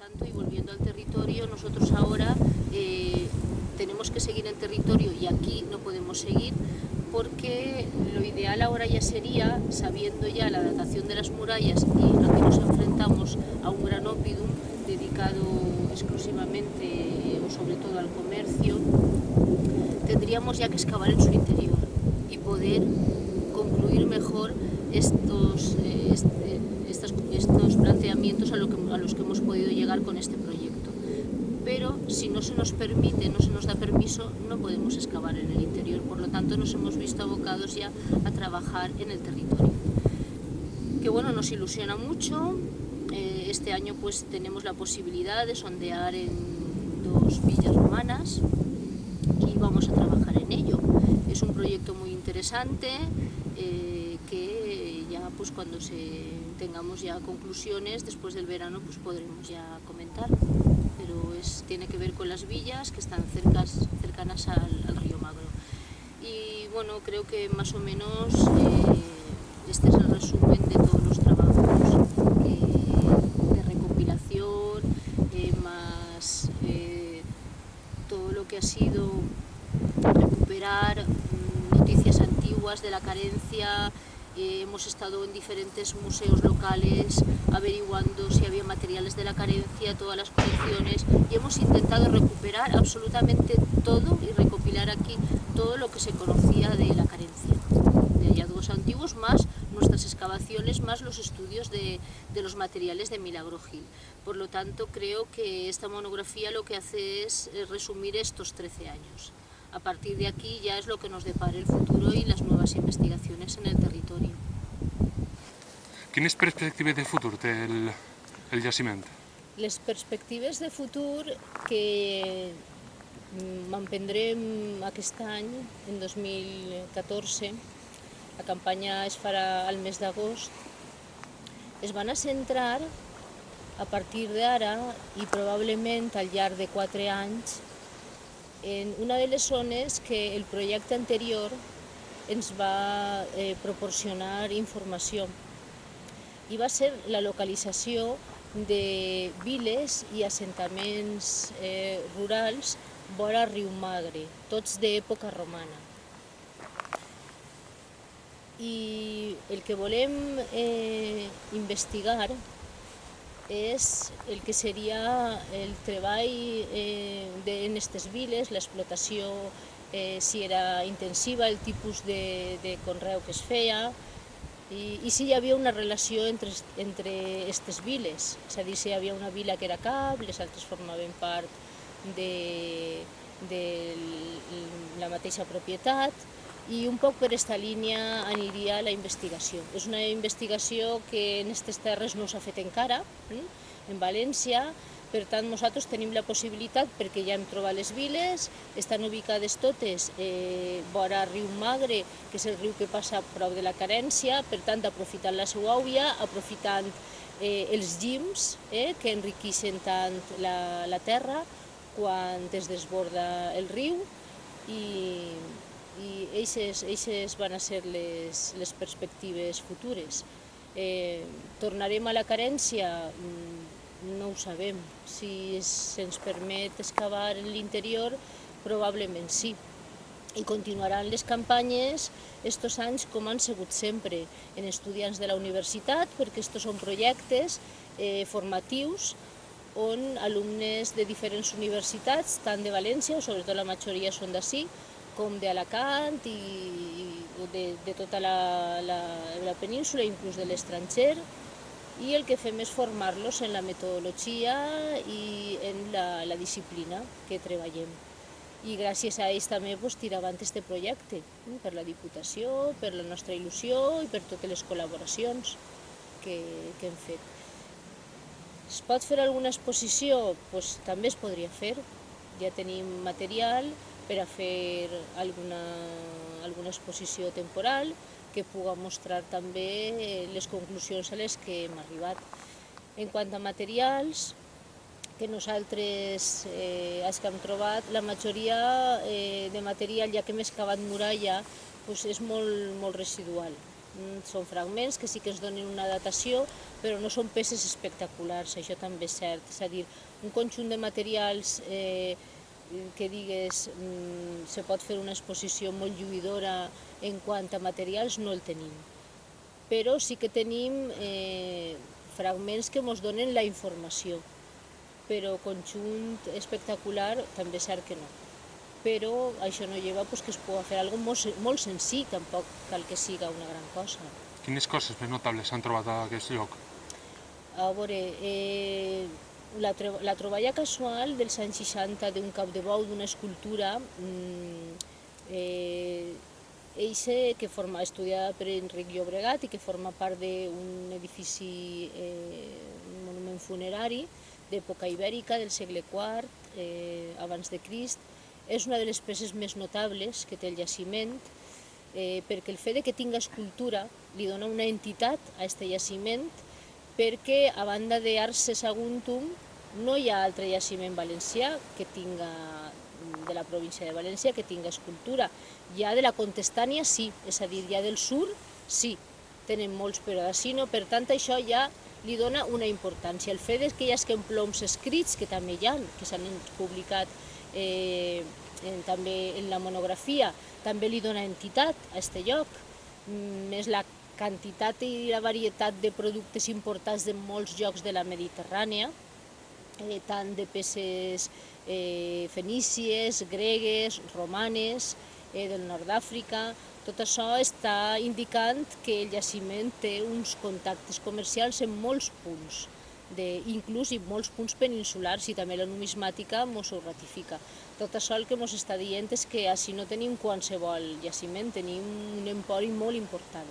tanto, y volviendo al territorio, nosotros ahora tenemos que seguir en territorio y aquí no podemos seguir porque lo ideal ahora ya sería, sabiendo ya la datación de las murallas y aquí nos enfrentamos a un gran oppidum dedicado exclusivamente o sobre todo al comercio, tendríamos ya que excavar en su interior y poder concluir mejor estos planteamientos a los que hemos podido llegar con este proyecto. Pero si no se nos permite, no se nos da permiso, no podemos excavar en el interior. Por lo tanto, nos hemos visto abocados ya a trabajar en el territorio. Que bueno, nos ilusiona mucho. Este año pues tenemos la posibilidad de sondear en 2 villas romanas y vamos a trabajar en ello. Es un proyecto muy interesante que ya pues cuando tengamos ya conclusiones después del verano pues podremos ya comentar. Pero tiene que ver con las villas que están cercanas al río Magro. Y bueno, creo que más o menos este es el resumen de todos los trabajos de recopilación, más todo lo que ha sido recuperar noticias antiguas de la carencia. Hemos estado en diferentes museos locales averiguando si había materiales de la carencia, todas las colecciones, y hemos intentado recuperar absolutamente todo y recopilar aquí todo lo que se conocía de la carencia, de hallazgos antiguos, más nuestras excavaciones, más los estudios de los materiales de Milagro Gil. Por lo tanto, creo que esta monografía lo que hace es resumir estos 13 años. A partir de aquí ya es lo que nos depara el futuro i les noves investigacions en el territori. Quines perspectives de futur té el jaciment? Les perspectives de futur que m'emprendrem aquest any, en 2014, la campanya es farà al mes d'agost, es van a centrar a partir d'ara i probablement al llarg de 4 anys en una de les zones que el projecte anterior ens va proporcionar informació i va ser la localització de viles i assentaments rurals vora riu Magre, tots d'època romana. I el que volem investigar és el que seria el treball en aquestes viles, l'explotació, si era intensiva, el tipus de conreu que es feia i si hi havia una relació entre aquestes viles, és a dir, si hi havia una vila que era cap, les altres formaven part de la mateixa propietat, i un poc per aquesta línia aniria la investigació. És una investigació que en aquestes terres no s'ha fet encara, en València, per tant nosaltres tenim la possibilitat, perquè ja hem trobat les viles, estan ubicades totes vora riu Magre, que és el riu que passa prop de la Carència, per tant aprofitant la seva àuia, aprofitant els llims que enriqueixen tant la terra quan es desborda el riu, i eixes van a ser les perspectives futures. Tornarem a la Carència? No ho sabem. Si se'ns permet excavar en l'interior, probablement sí. I continuaran les campanyes estos anys com han sigut sempre, en estudiants de la universitat, perquè estos són projectes formatius on alumnes de diferents universitats, tant de València, sobretot la majoria són d'ací, com d'Alacant i de tota la península, inclús de l'estranger, i el que fem és formar-los en la metodologia i en la disciplina que treballem. I gràcies a ells també tirar avant este projecte, per la Diputació, per la nostra il·lusió i per totes les col·laboracions que hem fet. Es pot fer alguna exposició? També es podria fer. Ja tenim material per a fer alguna exposició temporal que puga mostrar també les conclusions a les que hem arribat. En quant a materials, que nosaltres els que hem trobat, la majoria de material, ja que hem excavat muralla, és molt residual. Són fragments que sí que ens donen una datació, però no són peces espectaculars, això també és cert. És a dir, un conjunt de materials que digues se pot fer una exposició molt lluïdora en quant a materials, no el tenim. Però sí que tenim fragments que ens donen la informació, però conjunt espectacular també és cert que no. Però això no lleva que es pugui fer alguna cosa molt senzill, tampoc cal que siga una gran cosa. Quines coses més notables s'han trobat a aquest lloc? A veure, la troballa casual dels anys 60 d'un cap de bou, d'una escultura, eixe que forma, estudiada per Enric Llobregat i que forma part d'un edifici, un monument funerari d'època ibèrica del segle IV, abans de Crist. És una de les peces més notables que té el jaciment, perquè el fet que tinga escultura li dona una entitat a aquest jaciment, perquè a banda d'Arce Saguntum no hi ha altre jaciment valencià que tinga, de la província de València, que tinga escultura. Ja de la Contestània sí, és a dir, ja del sur sí, tenen molts, però d'ací no, per tant això ja li dona una importància. El fet que hi ha ploms escrits, que també hi ha, que s'han publicat també en la monografia, també li dona entitat a aquest lloc. Més la quantitat i la varietat de productes importats de molts llocs de la Mediterrània, tant de peces fenícies, gregues, romanes, del nord d'Àfrica. Tot això està indicant que el jaciment té uns contactes comercials en molts punts, inclús en molts punts peninsulars, i també la numismàtica ens ho ratifica. Tot això el que ens està dient és que així no tenim qualsevol jaciment, tenim un empori molt important.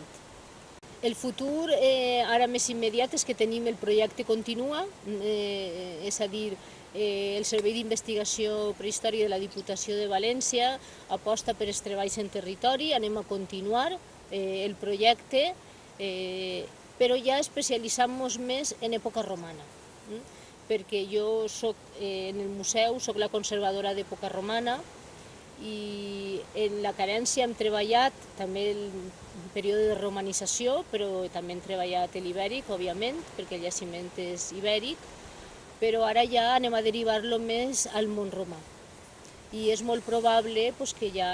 El futur ara més immediat és que tenim el projecte Continua, és a dir, el Servei d'Investigació Prehistòrica de la Diputació de València aposta per els treballs en territori, anem a continuar el projecte, però ja especialitzant-nos més en època romana, perquè jo soc en el museu, soc la conservadora d'època romana, i en la carència hem treballat també el període de romanització, però també hem treballat l'ibèric, òbviament, perquè el jaciment és ibèric, però ara ja anem a derivar-lo més al món romà. I és molt probable que ja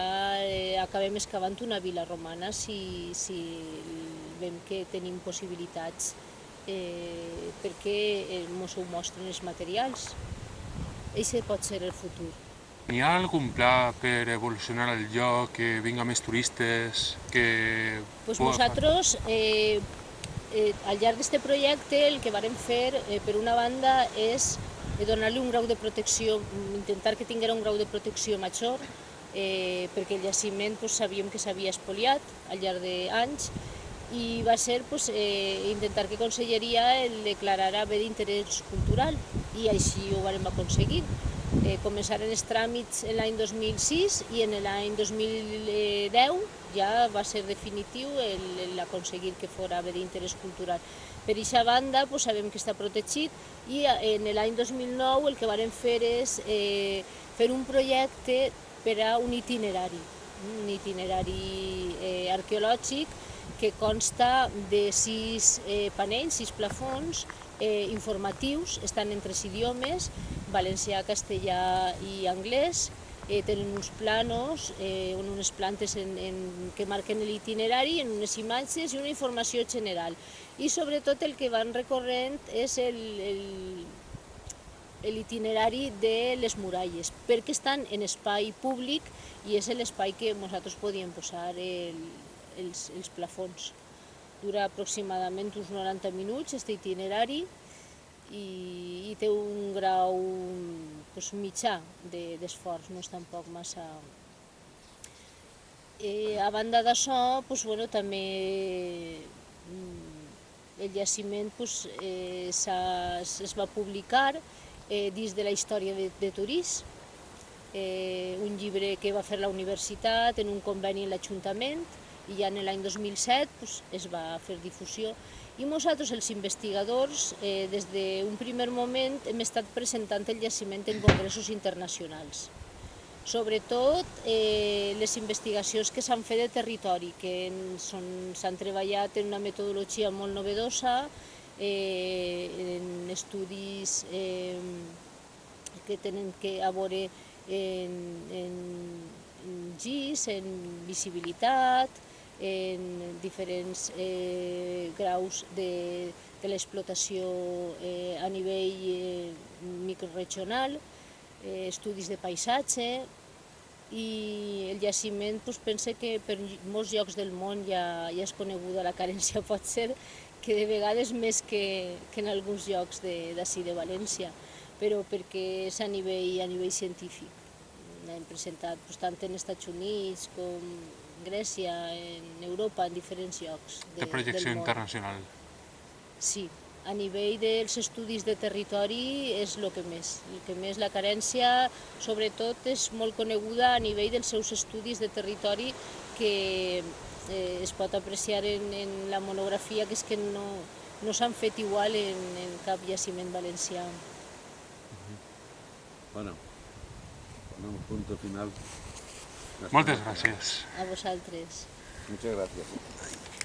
acabem excavant una vila romana si veiem que tenim possibilitats, perquè ens ho mostren els materials. Aquest pot ser el futur. Hi ha algun pla per evolucionar el lloc, que vinga més turistes, que... Nosaltres, al llarg d'aquest projecte, el que vam fer, per una banda, és donar-li un grau de protecció, intentar que tinguera un grau de protecció major, perquè el jaciment sabíem que s'havia espoliat al llarg d'anys, i va ser intentar que Conselleria el declarara bé d'interès cultural, i així ho vam aconseguir. Començaren els tràmits l'any 2006 i en l'any 2010 ja va ser definitiu l'aconseguir que fos bé d'interès cultural. Per aquesta banda sabem que està protegit, i en l'any 2009 el que vam fer és fer un projecte per a un itinerari arqueològic que consta de 6 panells, 6 plafons informatius, estan en 3 idiomes, valencià, castellà i anglès. Tenen uns planos, unes plantes que marquen l'itinerari, en unes imatges i una informació general. I sobretot el que van recorrent és l'itinerari de les muralles, perquè estan en espai públic i és l'espai que nosaltres podíem posar els plafons. Dura aproximadament uns 90 minuts, aquest itinerari, i té un grau mitjà d'esforç, no és tampoc massa... A banda d'això, també el jaciment es va publicar dins de la història de Torís, un llibre que va fer la universitat en un conveni amb l'Ajuntament, i ja en l'any 2007 es va fer difusió. I nosaltres, els investigadors, des d'un primer moment hem estat presentant el jaciment en congressos internacionals. Sobretot les investigacions que s'han fet de territori, que s'han treballat en una metodologia molt novedosa, en estudis que tenen a veure en GIS, en visibilitat, en diferents graus de l'explotació a nivell microregional, estudis de paisatge, i el jaciment pensa que per molts llocs del món ja és coneguda la carència, pot ser que de vegades més que en alguns llocs d'ací de València, però perquè és a nivell científic. Hem presentat tant en Estats Units com Grècia, en Europa, en diferents llocs de projecció internacional. Sí, a nivell dels estudis de territori és el que més. La carència, sobretot, és molt coneguda a nivell dels seus estudis de territori, que es pot apreciar en la monografia, que és que no s'han fet igual en cap jaciment valencià. Bueno, ponemos punto final. Moltes gràcies. A vosaltres. Muchas gracias.